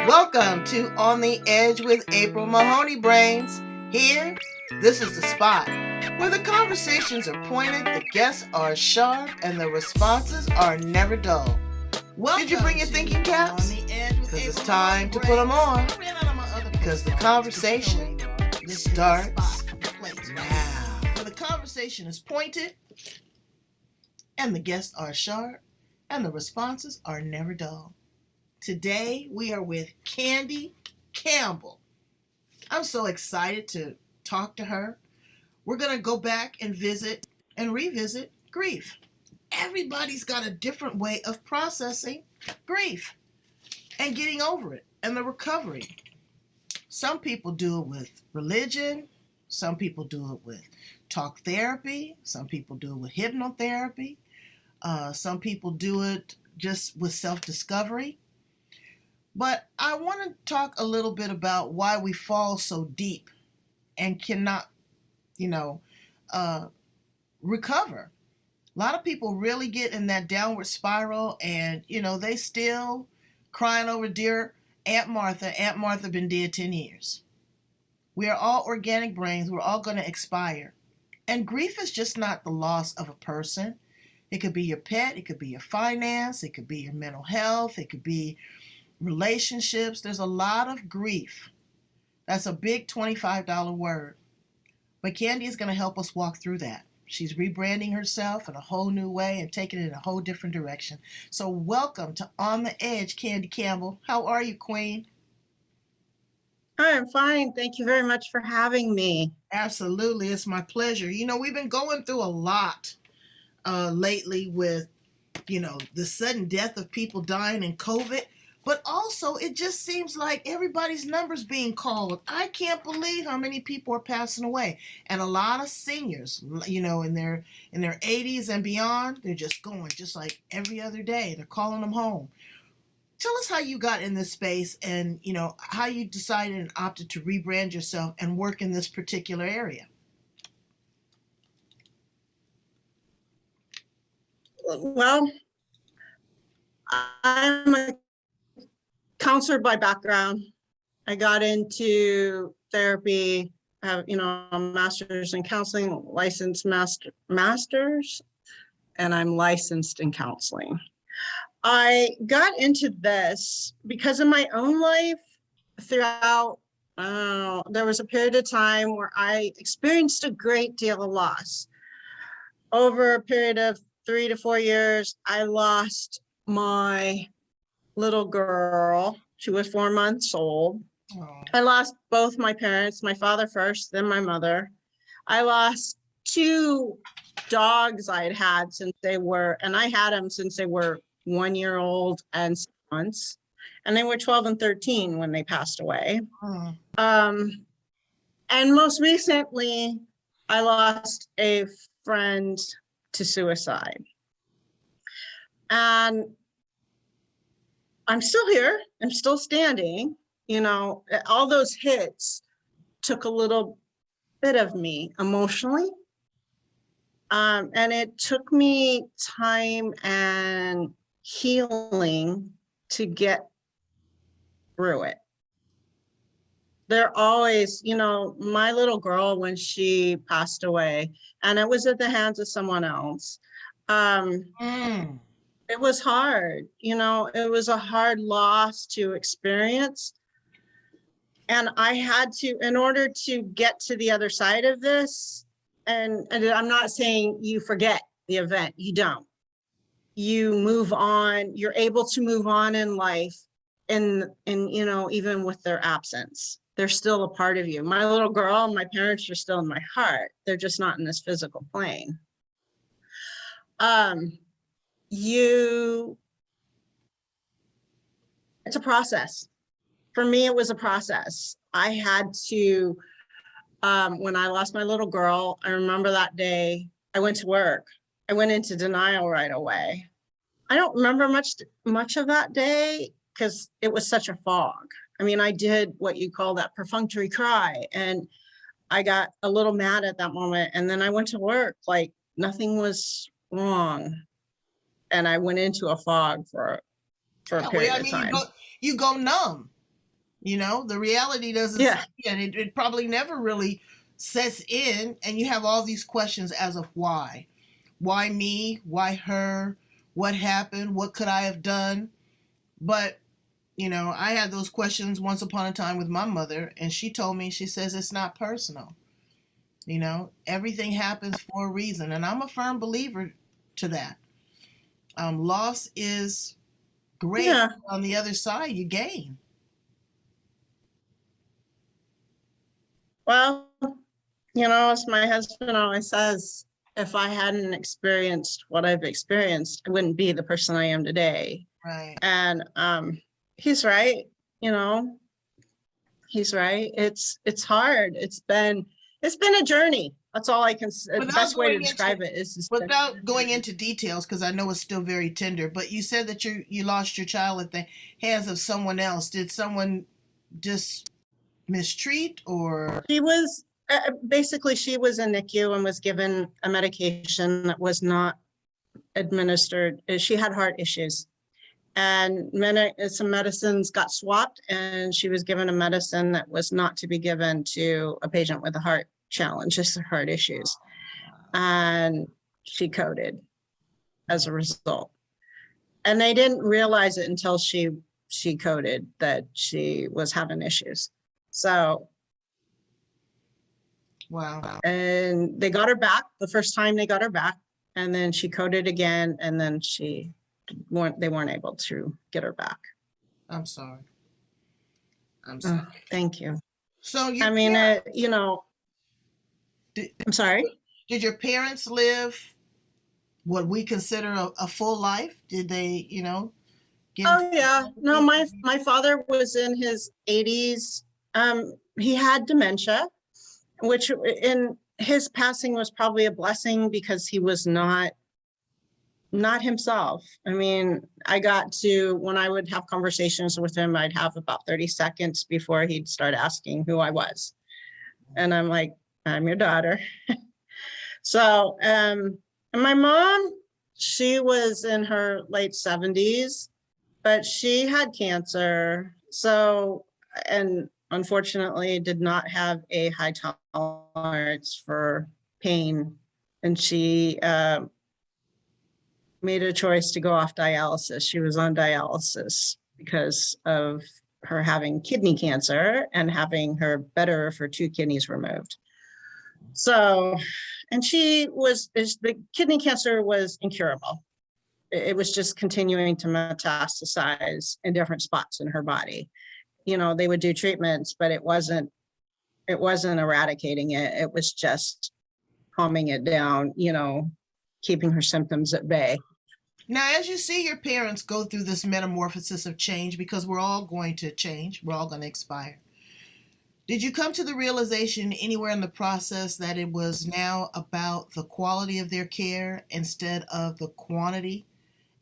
Welcome to On the Edge with April Mahoney Brains. Here, this is the spot where the conversations are pointed, the guests are sharp, and the responses are never dull. Well, did you bring your thinking caps? Because it's time to put them on. Because the conversation starts now. Where the conversation is pointed, and the guests are sharp, and the responses are never dull. Today, we are with Kandiee Campbell. I'm so excited to talk to her. We're going to go back and visit and revisit grief. Everybody's got a different way of processing grief and getting over it and the recovery. Some people do it with religion. Some people do it with talk therapy. Some people do it with hypnotherapy. Some people do it just with self-discovery. But I want to talk a little bit about why we fall so deep and cannot, recover. A lot of people really get in that downward spiral and, they still crying over dear Aunt Martha. Aunt Martha been dead 10 years. We are all organic brains. We're all going to expire. And grief is just not the loss of a person. It could be your pet. It could be your finance. It could be your mental health. It could be relationships. There's a lot of grief. That's a big $25 word. But Kandiee is going to help us walk through that. She's rebranding herself in a whole new way and taking it in a whole different direction. So welcome to On the Edge, Kandiee Campbell. How are you, Queen? I'm fine. Thank you very much for having me. Absolutely. It's my pleasure. We've been going through a lot lately with, the sudden death of people dying in COVID. But also, it just seems like everybody's number's being called. I can't believe how many people are passing away. And a lot of seniors, in their 80s and beyond, they're just going just like every other day. They're calling them home. Tell us how you got in this space and, how you decided and opted to rebrand yourself and work in this particular area. Well, I'm a counselor by background. I got into therapy, a master's in counseling, licensed masters, and I'm licensed in counseling. I got into this because in my own life throughout, there was a period of time where I experienced a great deal of loss. Over a period of 3 to 4 years, I lost my little girl. She was 4 months old. Oh. I lost both my parents, my father first, then my mother. I lost 2 dogs I had since they were, and I had them since they were 1 year old and 6 months. And they were 12 and 13 when they passed away. Oh. And most recently, I lost a friend to suicide. And I'm still here. I'm still standing. All those hits took a little bit of me emotionally. And it took me time and healing to get through it. They're always, my little girl, when she passed away, and it was at the hands of someone else. It was hard, it was a hard loss to experience. And I had to, in order to get to the other side of this, and I'm not saying you forget the event, you don't. You move on, you're able to move on in life in even with their absence. They're still a part of you. My little girl and my parents are still in my heart. They're just not in this physical plane. It's a process. For me, it was a process. I had to, when I lost my little girl, I remember that day, I went to work. I went into denial right away. I don't remember much of that day because it was such a fog. I mean, I did what you call that perfunctory cry, and I got a little mad at that moment. And then I went to work like nothing was wrong. And I went into a fog for a period of time. You go numb. You know, the reality doesn't Yeah. set in. It probably never really sets in, and you have all these questions as of why. Why me? Why her? What happened? What could I have done? But, you know, I had those questions once upon a time with my mother, and she told me, she says, it's not personal. You know, everything happens for a reason. And I'm a firm believer to that. Loss is great. Yeah. On the other side, you gain. Well, as my husband always says, if I hadn't experienced what I've experienced, I wouldn't be the person I am today. Right. And he's right, you know, he's right. It's hard. It's been a journey. That's all I can. The Without best way to going into describe it is without going into details, because I know it's still very tender, but you said that you lost your child at the hands of someone else. Did someone just mistreat, or? She was basically she was in NICU and was given a medication that was not administered. She had heart issues, and some medicines got swapped, and she was given a medicine that was not to be given to a patient with a heart challenge, just heart issues, and she coded as a result. And they didn't realize it until she coded that she was having issues. So, Wow. and they got her back the first time they got her back, and then she coded again, and then they weren't able to get her back. I'm sorry. I'm sorry. Thank you. So I mean, did, I'm sorry. did your parents live what we consider a full life? Did they, get Oh yeah. No, my father was in his 80s. He had dementia, which in his passing was probably a blessing because he was not himself. I mean, when I would have conversations with him, I'd have about 30 seconds before he'd start asking who I was. And I'm like, I'm your daughter. So, and my mom, she was in her late 70s, but she had cancer. So, and unfortunately did not have a high tolerance for pain. And she made a choice to go off dialysis. She was on dialysis because of her having kidney cancer and having her better for 2 kidneys removed. So, and the kidney cancer was incurable. It was just continuing to metastasize in different spots in her body. They would do treatments, but it wasn't eradicating it. It was just calming it down, keeping her symptoms at bay. Now, as you see your parents go through this metamorphosis of change, because we're all going to change, we're all going to expire, did you come to the realization anywhere in the process that it was now about the quality of their care instead of the quantity,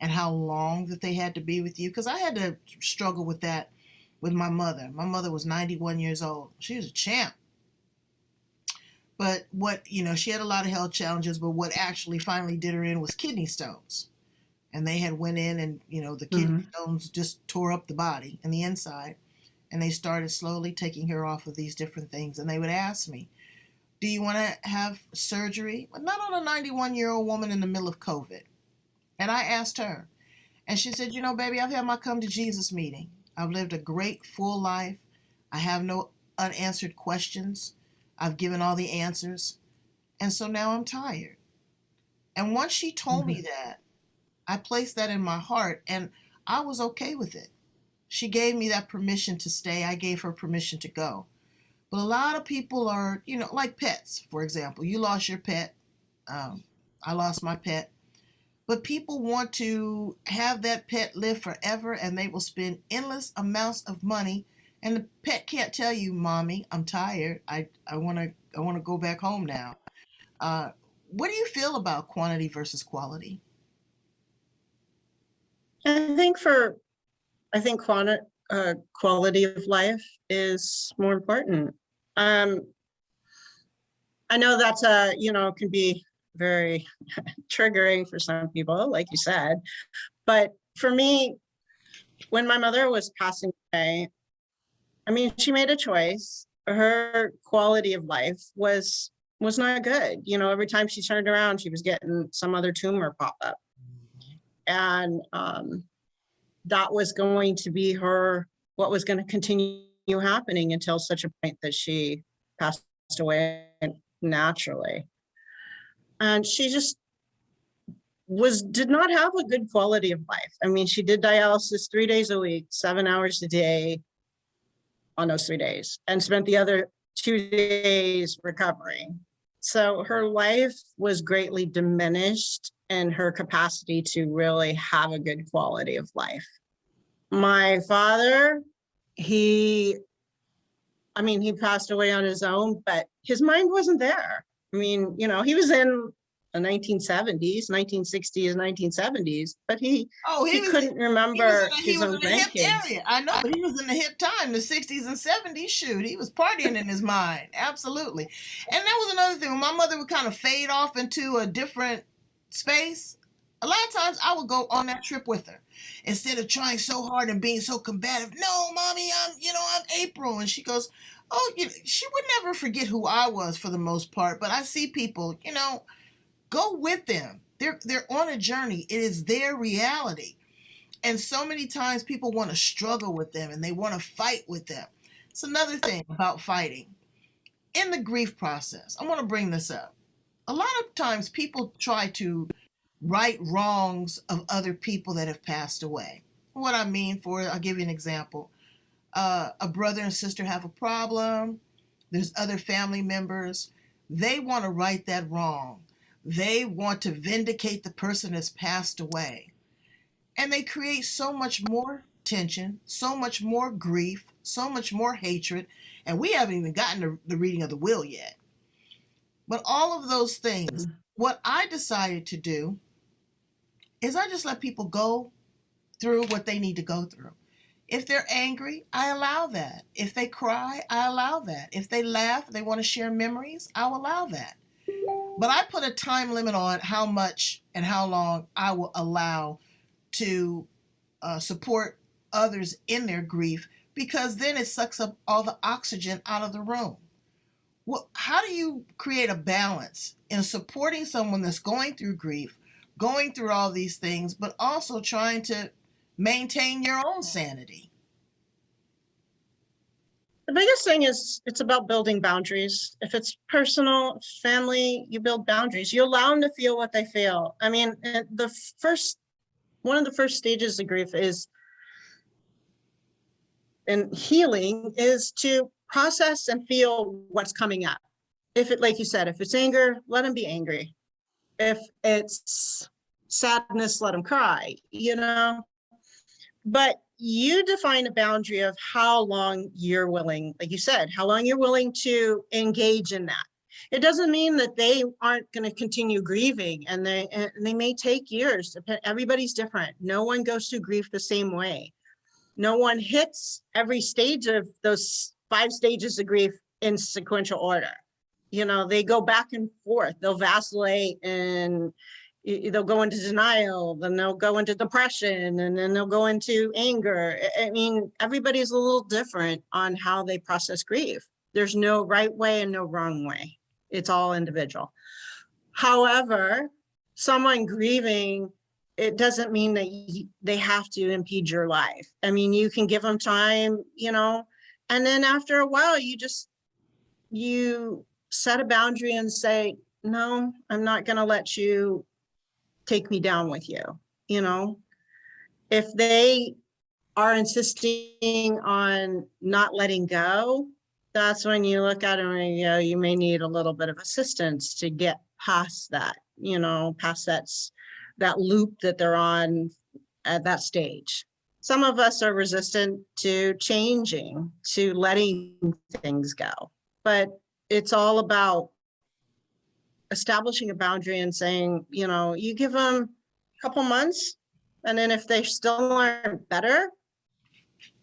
and how long that they had to be with you? Because I had to struggle with that with my mother. My mother was 91 years old. She was a champ. But she had a lot of health challenges, but what actually finally did her in was kidney stones. And they had went in and, the kidney stones just tore up the body and the inside. And they started slowly taking her off of these different things. And they would ask me, do you want to have surgery? But not on a 91-year-old woman in the middle of COVID. And I asked her. And she said, baby, I've had my come to Jesus meeting. I've lived a great full life. I have no unanswered questions. I've given all the answers. And so now I'm tired. And once she told me that, I placed that in my heart, and I was okay with it. She gave me that permission to stay. I gave her permission to go. But a lot of people are, like pets, for example. You lost your pet. I lost my pet. But people want to have that pet live forever, and they will spend endless amounts of money. And the pet can't tell you, Mommy, I'm tired. I want to go back home now. What do you feel about quantity versus quality? I think quality of life is more important. I know that's can be very triggering for some people, like you said, but for me, when my mother was passing away, I mean, she made a choice. Her quality of life was not good. You know, every time she turned around, she was getting some other tumor pop up. And that was going to be what was going to continue happening until such a point that she passed away naturally. And she just did not have a good quality of life. I mean, she did dialysis 3 days a week, 7 hours a day on those 3 days, and spent the other 2 days recovering. So her life was greatly diminished in her capacity to really have a good quality of life. My father, he passed away on his own, but his mind wasn't there. I mean, you know, he was in the 1970s, 1960s, 1970s, but he couldn't remember his own grandkids. Area. I know, but he was in the hip time, the 60s and 70s. Shoot, he was partying in his mind. Absolutely. And that was another thing. When my mother would kind of fade off into a different space, a lot of times I would go on that trip with her. Instead of trying so hard and being so combative, no, mommy, I'm April. And she goes, oh, she would never forget who I was for the most part. But I see people, go with them. They're on a journey. It is their reality. And so many times people want to struggle with them and they want to fight with them. It's another thing about fighting. In the grief process, I want to bring this up. A lot of times people try to right wrongs of other people that have passed away. What I mean I'll give you an example. A brother and sister have a problem. There's other family members. They want to right that wrong. They want to vindicate the person that's passed away. And they create so much more tension, so much more grief, so much more hatred. And we haven't even gotten to the reading of the will yet. But all of those things, what I decided to do is I just let people go through what they need to go through. If they're angry, I allow that. If they cry, I allow that. If they laugh, they want to share memories, I'll allow that. But I put a time limit on how much and how long I will allow to support others in their grief, because then it sucks up all the oxygen out of the room. Well, how do you create a balance in supporting someone that's going through grief, going through all these things, but also trying to maintain your own sanity? The biggest thing is it's about building boundaries. If it's personal, family, you build boundaries. You allow them to feel what they feel. I mean, one of the first stages of grief in healing is to process and feel what's coming up. Like you said, if it's anger, let them be angry. If it's sadness, let them cry, But you define a boundary of how long you're willing, like you said, how long you're willing to engage in that. It doesn't mean that they aren't going to continue grieving, and they may take years. Everybody's different. No one goes through grief the same way. No one hits every stage of those 5 stages of grief in sequential order. They go back and forth. They'll vacillate, and they'll go into denial, then they'll go into depression, and then they'll go into anger. I mean, everybody's a little different on how they process grief. There's no right way and no wrong way. It's all individual. However, someone grieving, it doesn't mean that they have to impede your life. I mean, you can give them time, and then after a while, you set a boundary and say, no, I'm not going to let you take me down with you. If they are insisting on not letting go, that's when you look at them and you may need a little bit of assistance to get past that, past that loop that they're on at that stage. Some of us are resistant to changing, to letting things go, but it's all about establishing a boundary and saying, you give them a couple months, and then if they still aren't better,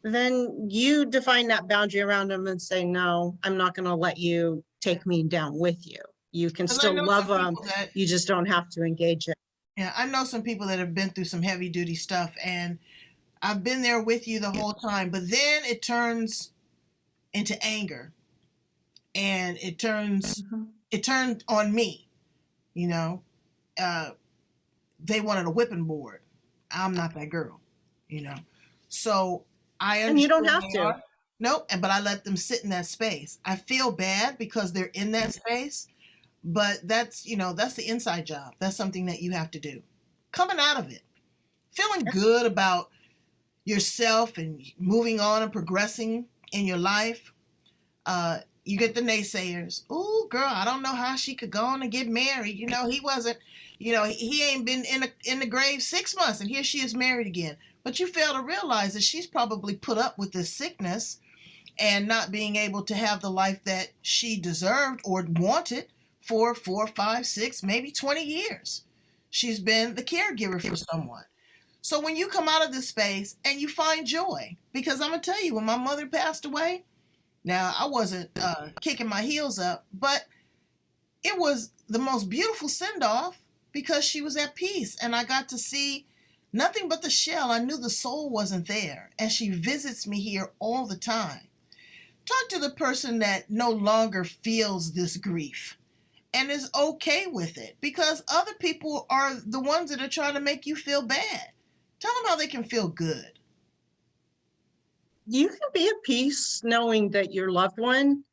then you define that boundary around them and say, no, I'm not going to let you take me down with you. You can still love them. You just don't have to engage it. Yeah, I know some people that have been through some heavy duty stuff, and I've been there with you the whole time, but then it turns into anger, and it turned on me. You know, they wanted a whipping board. I'm not that girl. You know, so I And you understand don't have they to. are. Nope, but I let them sit in that space. I feel bad because they're in that space, but that's, that's the inside job. That's something that you have to do. Coming out of it, feeling good about yourself and moving on and progressing in your life. You get the naysayers. Oh, girl, I don't know how she could go on and get married. He wasn't, he ain't been in the grave 6 months, and here she is married again. But you fail to realize that she's probably put up with this sickness and not being able to have the life that she deserved or wanted for 4, 5, 6, maybe 20 years. She's been the caregiver for someone. So when you come out of this space and you find joy, because I'm going to tell you, when my mother passed away, now I wasn't kicking my heels up, but it was the most beautiful send-off because she was at peace and I got to see nothing but the shell. I knew the soul wasn't there, and she visits me here all the time. Talk to the person that no longer feels this grief and is okay with it, because other people are the ones that are trying to make you feel bad. Tell them how they can feel good. You can be at peace knowing that your loved one,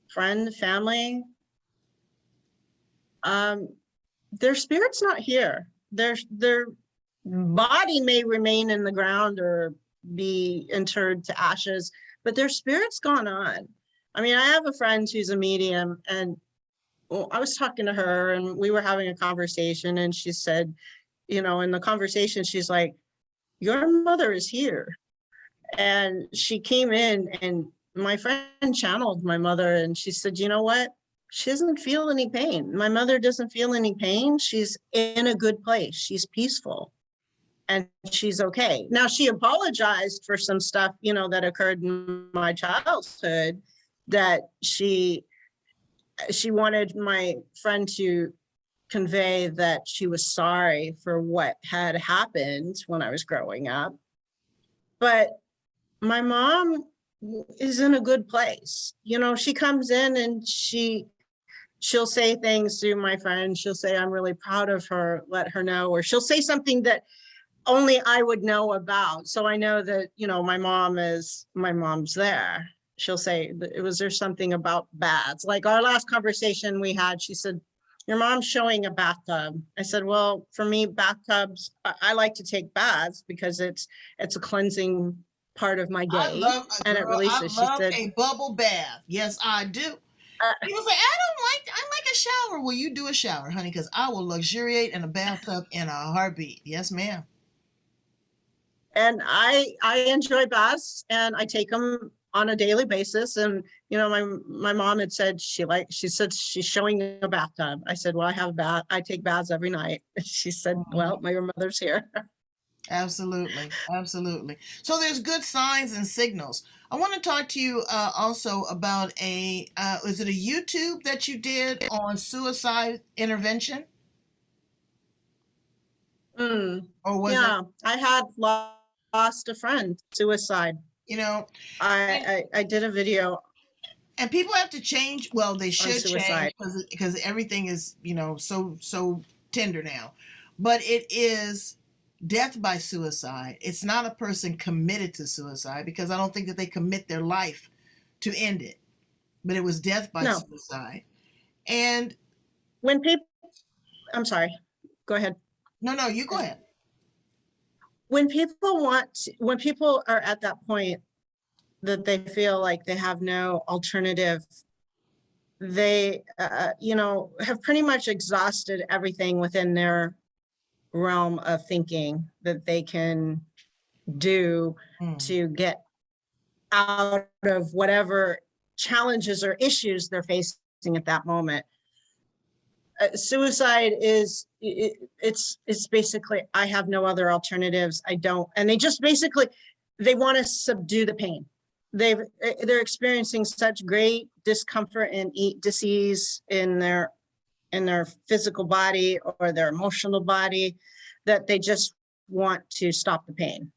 friend, family, their spirit's not here. Their body may remain in the ground or be interred to ashes, but their spirit's gone on. I mean, I have a friend who's a medium, and I was talking to her and we were having a conversation, and she said, in the conversation, she's like, your mother is here. And she came in and my friend channeled my mother, and she said, you know what? She doesn't feel any pain. My mother doesn't feel any pain. She's in a good place. She's peaceful and she's okay. Now, she apologized for some stuff, that occurred in my childhood, that she wanted my friend to convey that she was sorry for what had happened when I was growing up. But my mom is in a good place. She comes in and she'll say things to my friend. She'll say, I'm really proud of her, let her know, or she'll say something that only I would know about. So I know that, my mom's there. She'll say, was there something about baths? Like our last conversation we had, she said, your mom's showing a bathtub. I said, well, for me, bathtubs, I like to take baths because it's a cleansing part of my day, and it releases. She said, a bubble bath. Yes, I do. He was like, I like a shower. Well, you do a shower, honey, because I will luxuriate in a bathtub in a heartbeat. Yes, ma'am. And I enjoy baths, and I take them on a daily basis. And my mom had said she said she's showing a bathtub. I said, well, I have a bath. I take baths every night. She said, well, my mother's here. Absolutely. Absolutely. So there's good signs and signals. I want to talk to you also about is it a YouTube that you did on suicide intervention? Or was it? I had lost a friend, suicide. I did a video. And people have to change. Well, they should change because everything is, so tender now. But it is death by suicide. It's not a person committed to suicide, because I don't think that they commit their life to end it. But it was death by suicide. And when people, I'm sorry, go ahead. No, you go ahead. When people are at that point that they feel like they have no alternative, they, have pretty much exhausted everything within their realm of thinking that they can do to get out of whatever challenges or issues they're facing at that moment. Suicide is, it's basically, I have no other alternatives. I don't, and they just basically, they want to subdue the pain. They're experiencing such great discomfort and dis-ease in their physical body or their emotional body that they just want to stop the pain.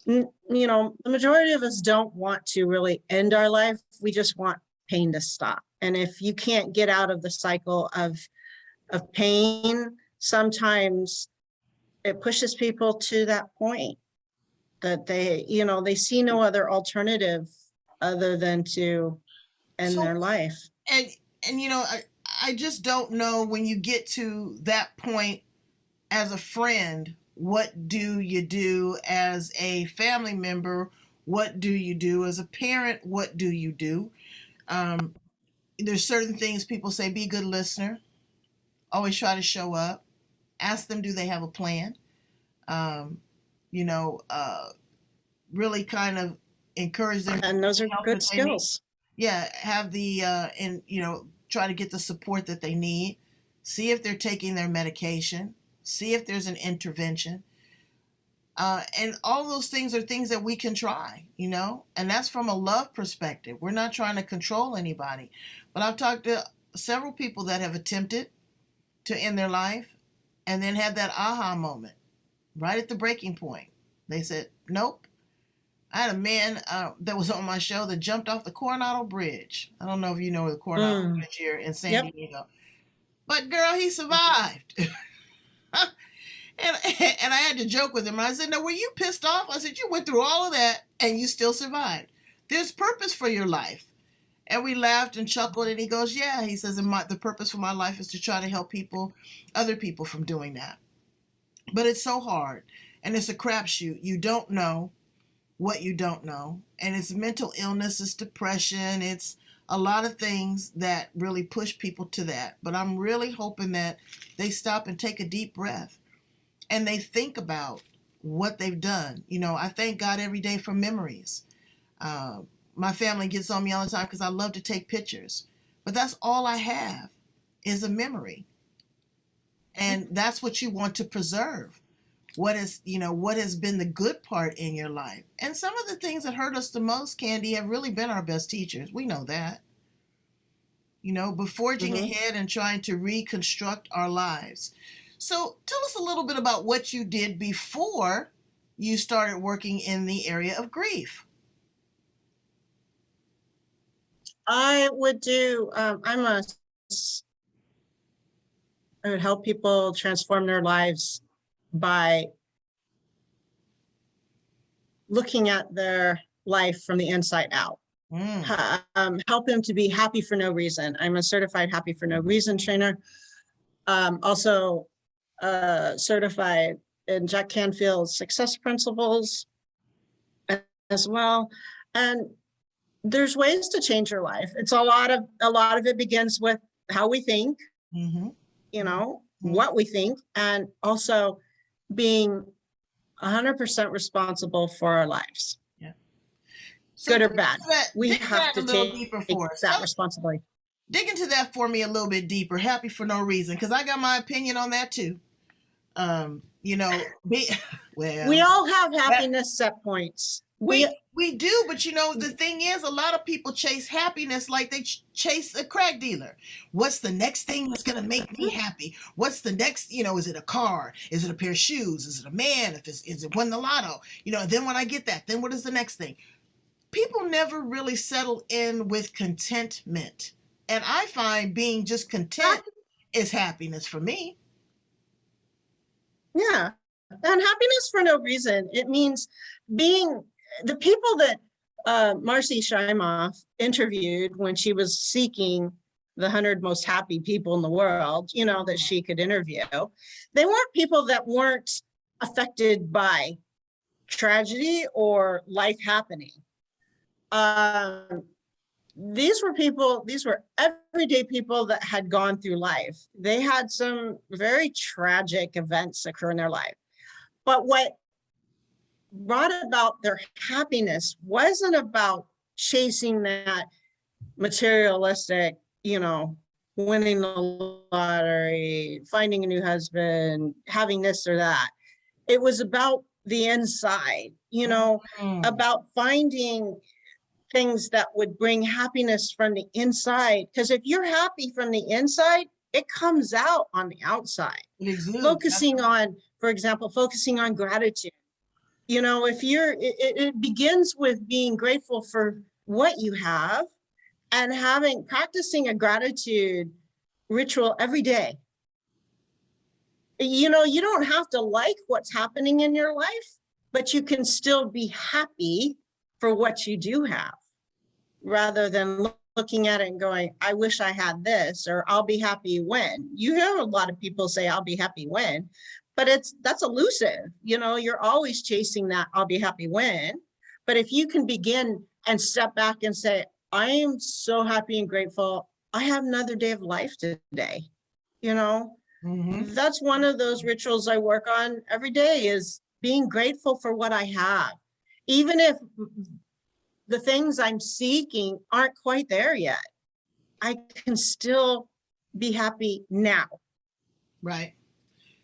The majority of us don't want to really end our life. We just want pain to stop. And if you can't get out of the cycle of pain, sometimes it pushes people to that point that they see no other alternative other than to end their life. And I just don't know, when you get to that point as a friend, what do you do? As a family member, what do you do? As a parent, what do you do? There's certain things people say: be a good listener, always try to show up, ask them, do they have a plan? Really kind of encourage them. And those are good skills. Yeah, have the try to get the support that they need. See if they're taking their medication. See if there's an intervention. And all those things are things that we can try, and that's from a love perspective. We're not trying to control anybody. But I've talked to several people that have attempted to end their life and then had that aha moment right at the breaking point. They said, nope. I had a man that was on my show that jumped off the Coronado Bridge. I don't know if you know the Coronado Bridge here in San Diego. But girl, he survived. And I had to joke with him. I said, no, were you pissed off? I said, you went through all of that and you still survived. There's purpose for your life. And we laughed and chuckled, and he goes, yeah. He says, the purpose for my life is to try to help other people from doing that. But it's so hard, and it's a crapshoot. You don't know what you don't know. And it's mental illness, it's depression, it's a lot of things that really push people to that. But I'm really hoping that they stop and take a deep breath and they think about what they've done. I thank God every day for memories. My family gets on me all the time because I love to take pictures. But that's all I have is a memory. And that's what you want to preserve. What has been the good part in your life. And some of the things that hurt us the most, Kandie, have really been our best teachers. We know that. But forging ahead and trying to reconstruct our lives. So tell us a little bit about what you did before you started working in the area of grief. I would help people transform their lives by looking at their life from the inside out. Help them to be happy for no reason. I'm a certified happy for no reason trainer. Also certified in Jack Canfield's success principles as well. And there's ways to change your life. It's a lot of it begins with how we think, what we think, and also being 100% responsible for our lives. Yeah. So good or bad. We have to take that responsibility. Dig into that for me a little bit deeper. Happy for no reason, because I got my opinion on that too. We all have happiness set points. We do, but the thing is, a lot of people chase happiness like they chase a crack dealer. What's the next thing that's going to make me happy? What's the next, is it a car? Is it a pair of shoes? Is it a man? Is it win the lotto? Then when I get that, then what is the next thing? People never really settle in with contentment. And I find being just content is happiness for me. Yeah. And happiness for no reason. It means being the people that Marcy Shimoff interviewed when she was seeking the 100 most happy people in the world, that she could interview. They weren't people that weren't affected by tragedy or life happening. These were everyday people that had gone through life. They had some very tragic events occur in their life. But what brought about their happiness wasn't about chasing that materialistic, winning the lottery, finding a new husband, having this or that. It was about the inside, about finding things that would bring happiness from the inside. Because if you're happy from the inside, it comes out on the outside. Focusing on gratitude. You know, if it begins with being grateful for what you have and practicing a gratitude ritual every day. You know, you don't have to like what's happening in your life, but you can still be happy for what you do have, rather than looking at it and going, I wish I had this, or I'll be happy when. You hear a lot of people say, I'll be happy when, but that's elusive. You know, you're always chasing that I'll be happy when. But if you can begin and step back and say, I am so happy and grateful, I have another day of life today, you know, that's one of those rituals I work on every day, is being grateful for what I have. Even if the things I'm seeking aren't quite there yet, I can still be happy now. Right.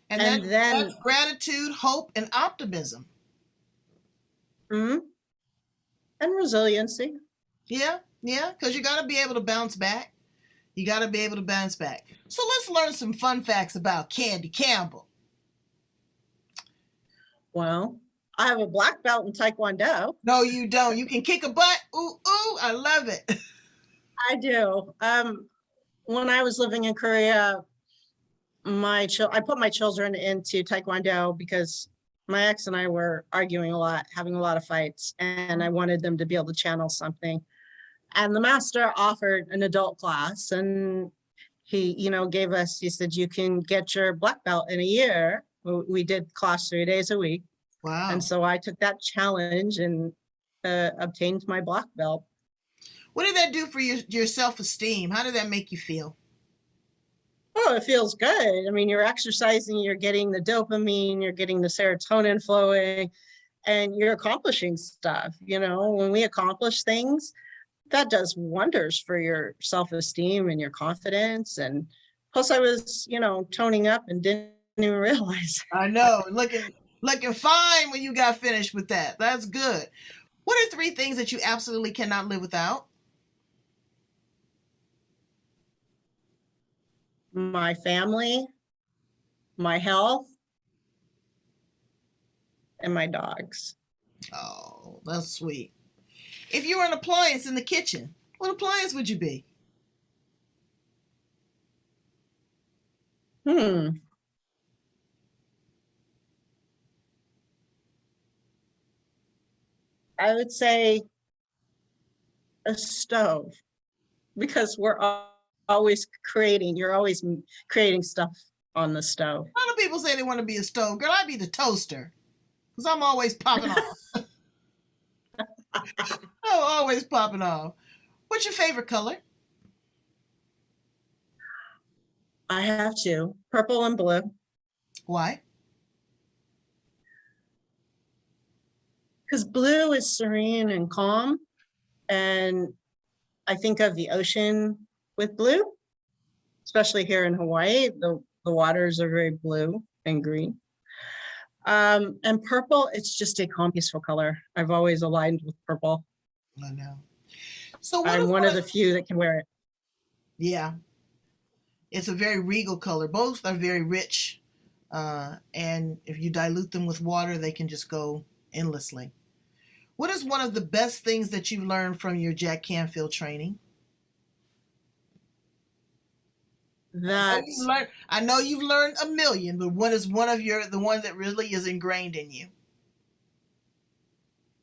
And then that's gratitude, hope, and optimism. and resiliency. Yeah, because you got to be able to bounce back. You got to be able to bounce back. So let's learn some fun facts about Kandiee Campbell. Well, I have a black belt in Taekwondo. No, you don't. You can kick a butt. Ooh, I love it. I do. When I was living in Korea, I put my children into Taekwondo because my ex and I were arguing a lot, having a lot of fights, and I wanted them to be able to channel something. And the master offered an adult class, and he, he said, you can get your black belt in a year. We did class 3 days a week. Wow. And so I took that challenge and obtained my black belt. What did that do for your self-esteem? How did that make you feel? Oh, it feels good. I mean, you're exercising, you're getting the dopamine, you're getting the serotonin flowing, and you're accomplishing stuff. You know, when we accomplish things, that does wonders for your self-esteem and your confidence. And plus I was, toning up and didn't even realize. I know, looking fine when you got finished with that. That's good. What are 3 things that you absolutely cannot live without? My family, my health, and my dogs. Oh, that's sweet. If you were an appliance in the kitchen, what appliance would you be? I would say a stove, because we're always creating. You're always creating stuff on the stove. A lot of people say they want to be a stove. Girl, I'd be the toaster, because I'm always popping off. I'm always popping off. What's your favorite color? I have 2, purple and blue. Why? Because blue is serene and calm, and I think of the ocean with blue, especially here in Hawaii. The waters are very blue and green. And purple, it's just a calm, peaceful color. I've always aligned with purple. I know. So I'm one of the few that can wear it. Yeah. It's a very regal color. Both are very rich. And if you dilute them with water, they can just go endlessly. What is one of the best things that you've learned from your Jack Canfield training? I know you've learned a million, but what is the one that really is ingrained in you?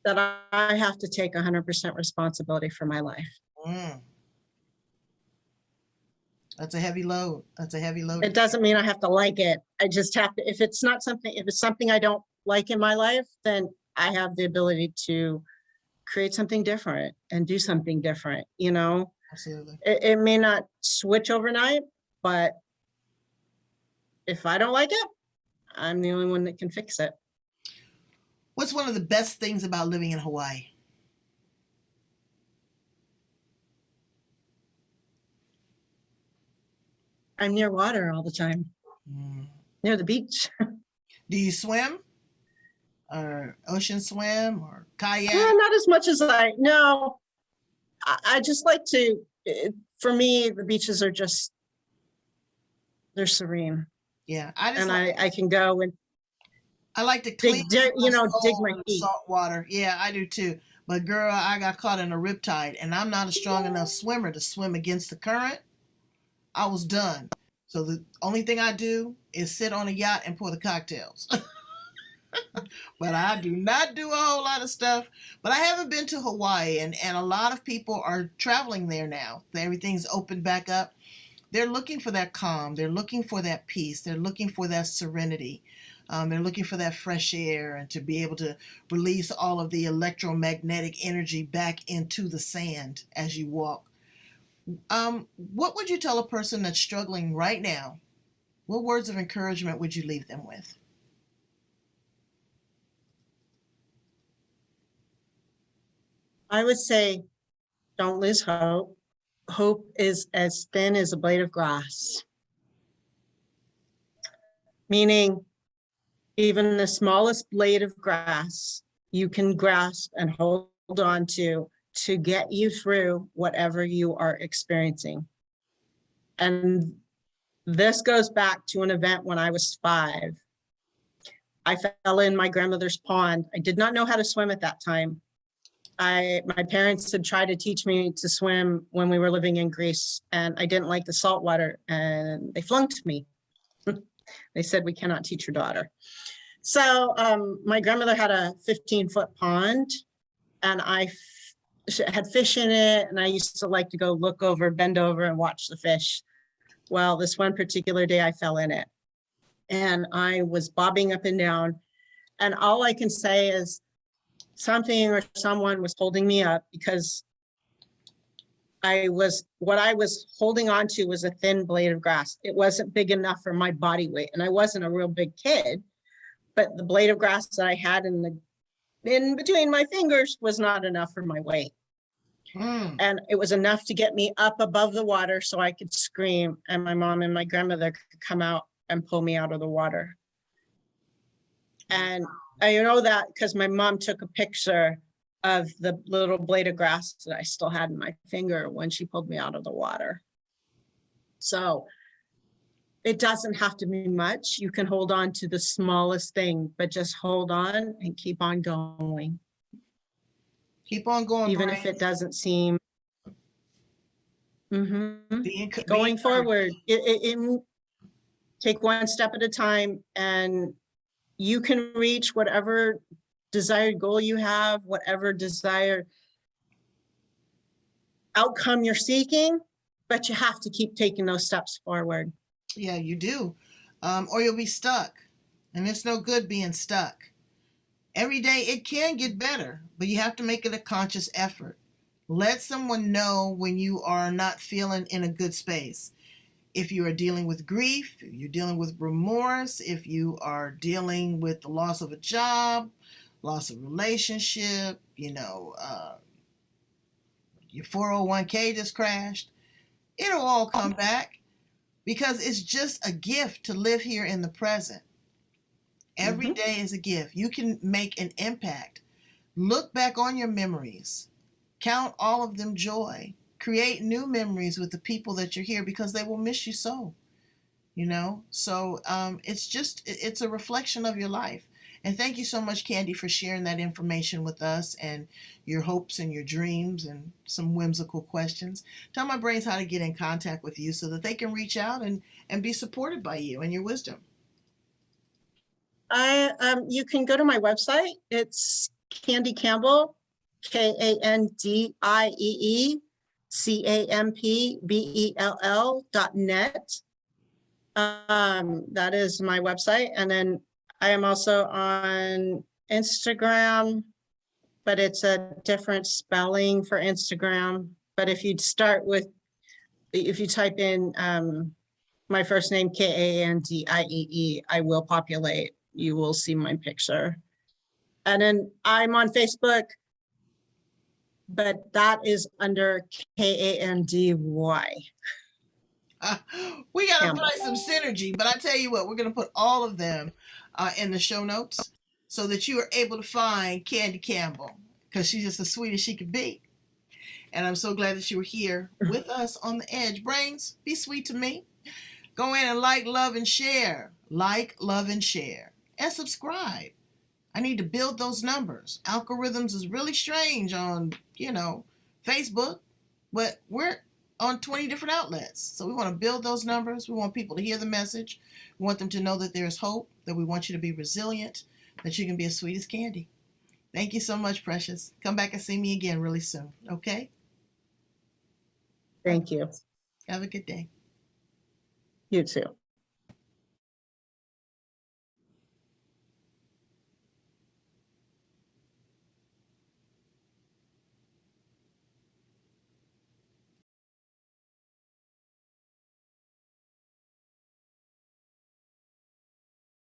That I have to take 100% responsibility for my life. That's a heavy load. It doesn't mean I have to like it. I just have to, if it's something I don't like in my life, then I have the ability to create something different and do something different, Absolutely. It may not switch overnight, but if I don't like it, I'm the only one that can fix it. What's one of the best things about living in Hawaii? I'm near water all the time, near the beach. Do you swim? Or ocean swim or kayak? Not as much as no. I just like to, for me, the beaches are they're serene. Yeah. I can go and I like to dig, cleanse dig, my dig my soul in the feet. salt water. Yeah, I do too. But girl, I got caught in a riptide, and I'm not a strong enough swimmer to swim against the current. I was done. So the only thing I do is sit on a yacht and pour the cocktails. But I do not do a whole lot of stuff. But I haven't been to Hawaii, and a lot of people are traveling there now. Everything's opened back up. They're looking for that calm. They're looking for that peace. They're looking for that serenity. They're looking for that fresh air and to be able to release all of the electromagnetic energy back into the sand as you walk. What would you tell a person that's struggling right now? What words of encouragement would you leave them with? I would say, don't lose hope. Hope is as thin as a blade of grass, meaning even the smallest blade of grass you can grasp and hold on to get you through whatever you are experiencing. And this goes back to an event when I was 5. I fell in my grandmother's pond. I did not know how to swim at that time. My parents had tried to teach me to swim when we were living in Greece, and I didn't like the salt water, and they flunked me. They said, we cannot teach your daughter. So my grandmother had a 15-foot pond, and I had fish in it, and I used to like to go look over, bend over, and watch the fish. Well, this one particular day I fell in it, and I was bobbing up and down, and all I can say is something or someone was holding me up, because what I was holding on to was a thin blade of grass. It wasn't big enough for my body weight, and I wasn't a real big kid, but the blade of grass that I had in between my fingers was not enough for my weight. And it was enough to get me up above the water so I could scream, and my mom and my grandmother could come out and pull me out of the water. And I know that because my mom took a picture of the little blade of grass that I still had in my finger when she pulled me out of the water. So it doesn't have to be much. You can hold on to the smallest thing, but just hold on and keep on going. Keep on going, even Brian. if it doesn't seem. Going forward, take one step at a time, and you can reach whatever desired goal you have, whatever desired outcome you're seeking, but you have to keep taking those steps forward. Yeah, you do. Or you'll be stuck. And it's no good being stuck. Every day it can get better, but you have to make it a conscious effort. Let someone know when you are not feeling in a good space. If you are dealing with grief, if you're dealing with remorse, if you are dealing with the loss of a job, loss of relationship, your 401k just crashed, it'll all come back because it's just a gift to live here in the present. Every day is a gift. You can make an impact. Look back on your memories. Count all of them joy. Create new memories with the people that you're here because they will miss you so. So it's a reflection of your life. And thank you so much, Kandee, for sharing that information with us and your hopes and your dreams and some whimsical questions. Tell my brains how to get in contact with you so that they can reach out and be supported by you and your wisdom. You can go to my website. It's Kandiee Campbell, KandieeCampbell.net. That is my website. And then I am also on Instagram, but it's a different spelling for Instagram. But if you type in my first name, Kandiee, I will populate. You will see my picture. And then I'm on Facebook, but that is under Kandy. We got to play some synergy, but I tell you what, we're going to put all of them in the show notes so that you are able to find Kandiee Campbell because she's just as sweet as she could be. And I'm so glad that you were here with us on The Edge. Brains, be sweet to me. Go in and like, love, and share. Like, love, and share. and subscribe. I need to build those numbers. Algorithms is really strange on, Facebook, but we're on 20 different outlets. So we want to build those numbers. We want people to hear the message. We want them to know that there's hope, that we want you to be resilient, that you can be as sweet as candy. Thank you so much, Precious. Come back and see me again really soon, okay? Thank you. Have a good day. You too.